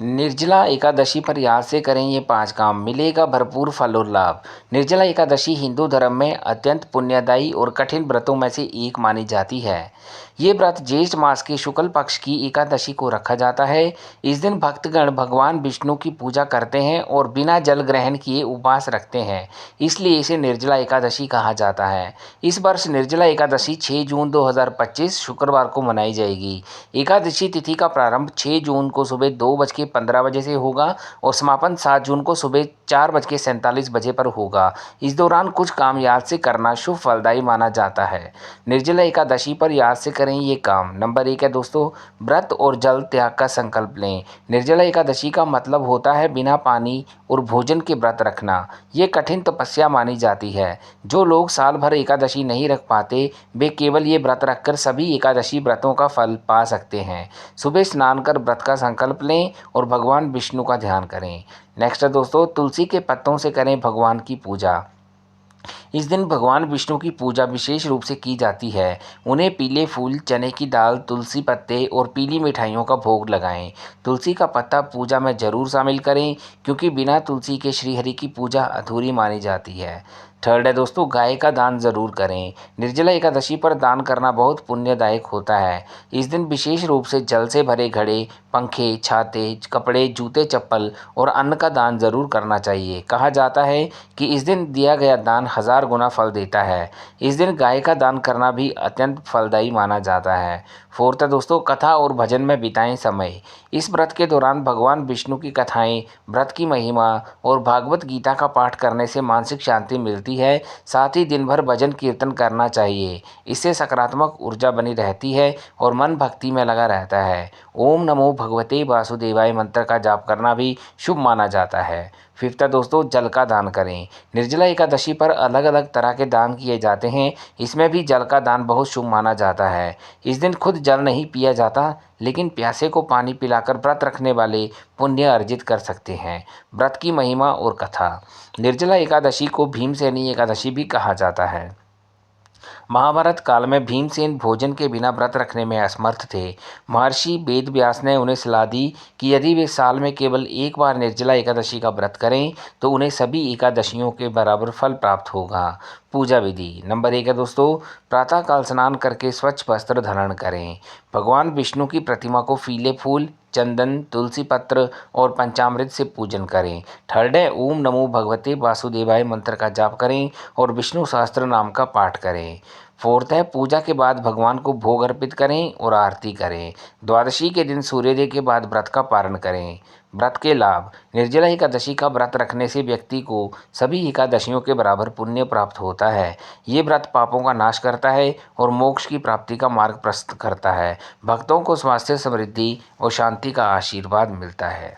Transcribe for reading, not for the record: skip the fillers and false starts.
निर्जला एकादशी पर याद से करें ये 5 काम, मिलेगा भरपूर फल और लाभ। निर्जला एकादशी हिंदू धर्म में अत्यंत पुण्यदायी और कठिन व्रतों में से एक मानी जाती है। ये व्रत ज्येष्ठ मास के शुक्ल पक्ष की एकादशी को रखा जाता है। इस दिन भक्तगण भगवान विष्णु की पूजा करते हैं और बिना जल ग्रहण किए उपवास रखते हैं, इसलिए इसे निर्जला एकादशी कहा जाता है। इस वर्ष निर्जला एकादशी 6 जून 2025 शुक्रवार को मनाई जाएगी। एकादशी तिथि का प्रारंभ 6 जून को सुबह 2:15 बजे से होगा और समापन 7 जून को सुबह 4:47 बजे पर होगा। इस दौरान कुछ काम याद से करना शुभ फलदायी माना जाता है। निर्जला एकादशी पर याद से करें ये काम। नंबर 1 है दोस्तों, व्रत और जल त्याग का संकल्प लें। निर्जला एकादशी का मतलब होता है बिना पानी और भोजन के व्रत रखना। ये कठिन तपस्या मानी जाती है। जो लोग साल भर एकादशी नहीं रख पाते, वे केवल ये व्रत रखकर सभी एकादशी व्रतों का फल पा सकते हैं। सुबह स्नान कर व्रत का संकल्प लें और भगवान विष्णु का ध्यान करें। नेक्स्ट है दोस्तों, तुलसी के पत्तों से करें भगवान की पूजा। इस दिन भगवान विष्णु की पूजा विशेष रूप से की जाती है। उन्हें पीले फूल, चने की दाल, तुलसी पत्ते और पीली मिठाइयों का भोग लगाएं। तुलसी का पत्ता पूजा में जरूर शामिल करें, क्योंकि बिना तुलसी के श्रीहरि की पूजा अधूरी मानी जाती है। थर्ड है दोस्तों, गाय का दान जरूर करें। निर्जला एकादशी पर दान करना बहुत पुण्यदायक होता है। इस दिन विशेष रूप से जल से भरे घड़े, पंखे, छाते, कपड़े, जूते, चप्पल और अन्न का दान जरूर करना चाहिए। कहा जाता है कि इस दिन दिया गया दान 1000 गुना फल देता है। इस दिन गाय का दान करना भी अत्यंत फलदायी माना जाता है। फोर्थ है दोस्तों, कथा और भजन में बिताएं समय। इस व्रत के दौरान भगवान विष्णु की कथाएं, व्रत की महिमा और भागवत गीता का पाठ करने से मानसिक शांति मिलती है। साथ ही दिन भर भजन कीर्तन करना चाहिए। इससे सकारात्मक ऊर्जा बनी रहती है और मन भक्ति में लगा रहता है। ओम नमो भगवते वासुदेवाय मंत्र का जाप करना भी शुभ माना जाता है। फिफ्थ है दोस्तों, जल का दान करें। निर्जला एकादशी पर अलग अलग तरह के दान किए जाते हैं। इसमें भी जल का दान बहुत शुभ माना जाता है। इस दिन खुद जल नहीं पिया जाता, लेकिन प्यासे को पानी पिलाकर व्रत रखने वाले पुण्य अर्जित कर सकते हैं। व्रत की महिमा और कथा। निर्जला एकादशी को भीमसेनी एकादशी भी कहा जाता है। महाभारत काल में भीमसेन भोजन के बिना व्रत रखने में असमर्थ थे। महर्षि वेदव्यास ने उन्हें सलाह दी कि यदि वे साल में केवल एक बार निर्जला एकादशी का व्रत करें तो उन्हें सभी एकादशियों के बराबर फल प्राप्त होगा। पूजा विधि। नंबर 1 है दोस्तों, प्रातःकाल स्नान करके स्वच्छ वस्त्र धारण करें। भगवान विष्णु की प्रतिमा को पीले फूल, चंदन, तुलसी पत्र और पंचामृत से पूजन करें। थर्ड है, ओम नमो भगवते वासुदेवाय मंत्र का जाप करें और विष्णु सहस्त्र नाम का पाठ करें। फोर्थ है, पूजा के बाद भगवान को भोग अर्पित करें और आरती करें। द्वादशी के दिन सूर्योदय के बाद व्रत का पारण करें। व्रत के लाभ। निर्जला एकादशी का व्रत रखने से व्यक्ति को सभी एकादशियों के बराबर पुण्य प्राप्त होता है। ये व्रत पापों का नाश करता है और मोक्ष की प्राप्ति का मार्ग प्रशस्त करता है। भक्तों को स्वास्थ्य, समृद्धि और शांति का आशीर्वाद मिलता है।